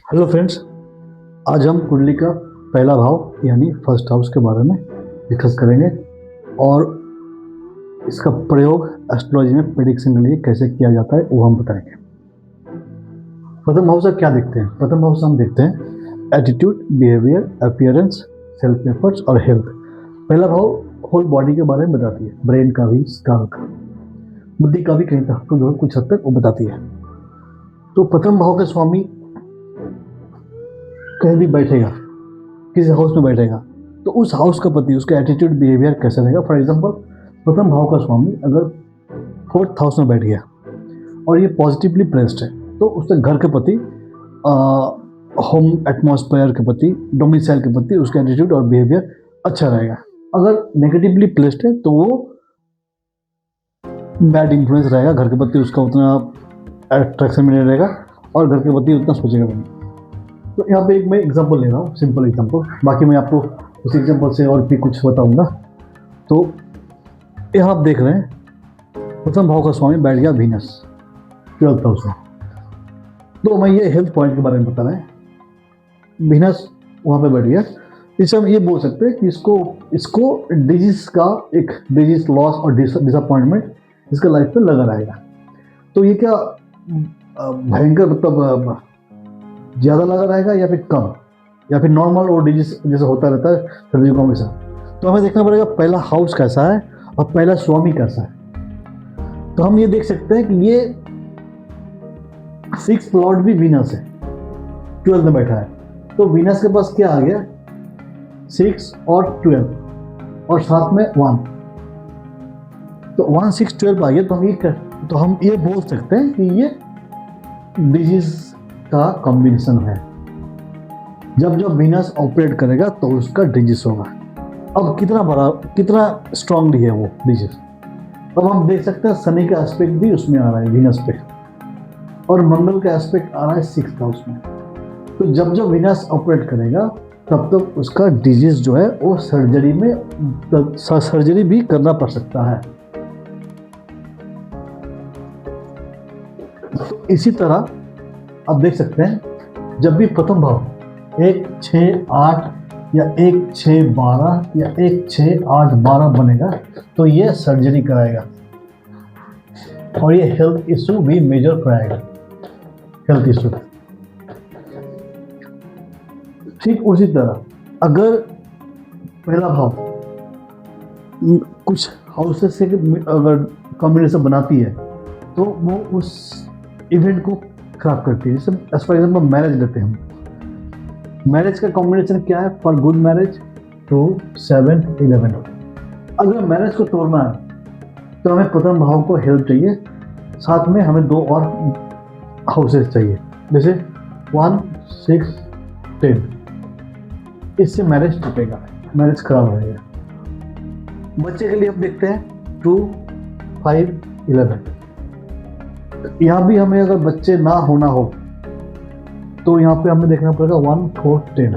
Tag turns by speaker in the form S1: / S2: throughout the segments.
S1: Hello friends, आज हम कुंडली का पहला भाव यानी फर्स्ट हाउस के बारे में डिस्कस करेंगे और इसका प्रयोग एस्ट्रोलॉजी में प्रेडिक्शन के लिए कैसे किया जाता है वो हम बताएंगे। प्रथम हाउस से क्या देखते हैं? प्रथम हाउस हम देखते हैं attitude, behaviour, appearance, self efforts और हेल्थ। पहला भाव होल बॉडी के बारे में बताती है, ब्रेन का भी, स्कल का, बुद्धि का भी कहीं तक तो कुछ हद तक वो बताती है। तो प्रथम भाव के स्वामी कहीं भी बैठेगा, किसी हाउस में बैठेगा, तो उस हाउस का प्रति उसका एटीट्यूड, बिहेवियर कैसा रहेगा। फॉर एग्जांपल, प्रथम भाव का स्वामी अगर फोर्थ हाउस में बैठ गया और ये पॉजिटिवली प्लेस्ड है, तो उसके घर के प्रति, होम एटमॉस्फेयर के प्रति, डोमिसाइल के प्रति उसका एटीट्यूड और बिहेवियर अच्छा रहेगा। अगर नेगेटिवली प्लेस्ड है तो वो बैड इन्फ्लुएंस रहेगा, घर के प्रति उसका उतना अट्रैक्शन भी नहीं रहेगा और घर के प्रति उतना सोचेगा भी नहीं। तो यहाँ पे एक मैं एग्जांपल ले रहा हूँ, सिंपल एग्जांपल, बाकी मैं आपको उस एग्जांपल से और भी कुछ बताऊंगा। तो यहाँ आप देख रहे हैं प्रथम भाव का स्वामी बैठ गया वीनस 12th हाउस में। तो मैं ये हेल्थ पॉइंट के बारे में बता रहे हैं। वीनस वहाँ पे बैठ गया, इससे हम ये बोल सकते हैं कि इसको डिजीज का एक डिजीज लॉस और डिसअपॉइंटमेंट इसका लाइफ पे लगा रहेगा। तो ये क्या भयंकर, मतलब ज़्यादा लगा रहेगा या फिर कम, या फिर नॉर्मल और डिजीज जैसे होता रहता है सर्दियों का हमेशा। तो हमें देखना पड़ेगा पहला हाउस कैसा है और पहला स्वामी कैसा है। तो हम ये देख सकते हैं कि ये 6th लॉर्ड भी वीनस है, 12th में बैठा है। तो वीनस के पास क्या आ गया, 6 और 12 और साथ में 1, तो 1 6 12 आ गया। तो हम ये बोल सकते हैं कि ये डिजीज का कॉम्बिनेशन है। जब जब वीनस ऑपरेट करेगा तो उसका डिजीज होगा। अब कितना बड़ा, कितना स्ट्रांगली है वो डिजीज, अब हम देख सकते हैं शनि का एस्पेक्ट भी उसमें आ रहा है वीनस पे, और मंगल का एस्पेक्ट आ रहा है 6th हाउस में। तो जब जब वीनस ऑपरेट करेगा तब तक उसका डिजीज जो है वो सर्जरी भी करना पड़ सकता है। तो इसी तरह आप देख सकते हैं जब भी प्रथम भाव 1 6 8 या 1 6 12 या 1 6 8 12 बनेगा तो ये सर्जरी कराएगा और ये हेल्थ इशू भी मेजर कराएगा, हेल्थ इशू। ठीक उसी तरह अगर पहला भाव कुछ हाउसेस से अगर कॉम्बिनेशन बनाती है तो वो उस इवेंट को खराब करती है। जैसे एज फॉर एग्जाम्पल मैरिज लेते हैं हम, मैरिज का कॉम्बिनेशन क्या है, फॉर गुड मैरिज 2 7 11। अगर मैरिज को तोड़ना है तो हमें प्रथम भाव को हेल्प चाहिए, साथ में हमें 2 और हाउसेस चाहिए, जैसे 1 6 10। इससे मैरिज टूटेगा, मैरिज खराब हो जाएगा। बच्चे के लिए हम देखते हैं 2 5 11। यहाँ भी हमें अगर बच्चे ना होना हो तो यहाँ पे हमें देखना पड़ेगा 1 4 10।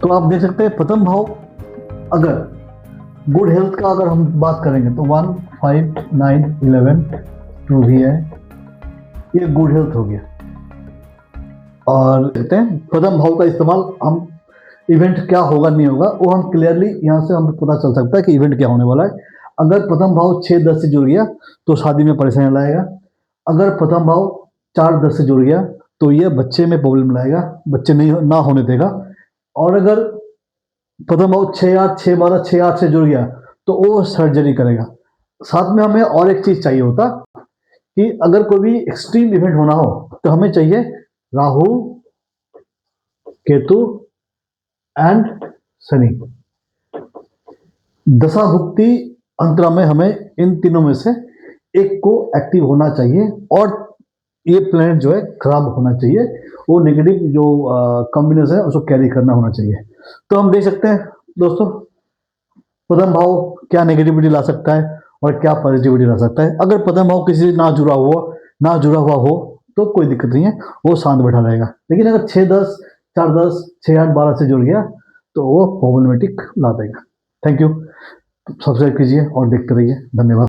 S1: तो आप देख सकते हैं प्रथम भाव अगर गुड हेल्थ का अगर हम बात करेंगे तो 1 5 9 11 2 भी है, ये गुड हेल्थ हो गया। और देखते हैं प्रथम भाव का इस्तेमाल हम इवेंट क्या होगा नहीं होगा वो हम क्लियरली यहाँ से हमें पता चल सकता है कि इवेंट क्या होने वाला है। अगर प्रथम भाव 6 10 से जुड़ गया तो शादी में परेशानी लाएगा। अगर प्रथम भाव 4 10 से जुड़ गया तो ये बच्चे में प्रॉब्लम लाएगा, बच्चे नहीं ना होने देगा। और अगर प्रथम भाव 6 8 6 12 6 8 से जुड़ गया तो वो सर्जरी करेगा। साथ में हमें और एक चीज चाहिए होता कि अगर कोई भी एक्सट्रीम इवेंट होना हो तो हमें चाहिए राहु, केतु एंड शनि। दशा भुक्ति अंतरा में हमें इन तीनों में से एक को एक्टिव होना चाहिए और ये प्लैनेट जो है खराब होना चाहिए, वो नेगेटिव जो कॉम्बिनेशन है उसको कैरी करना होना चाहिए। तो हम देख सकते हैं दोस्तों प्रथम भाव क्या नेगेटिविटी ला सकता है और क्या पॉजिटिविटी ला सकता है। अगर प्रथम भाव किसी से ना जुड़ा हुआ हो तो कोई दिक्कत नहीं है, वो शांत बैठा रहेगा। लेकिन अगर 6 10 4 10 6 8 12 से जुड़ गया तो वो प्रॉब्लमेटिक ला देगा। थैंक यू, सब्सक्राइब कीजिए और देखते रहिए। धन्यवाद।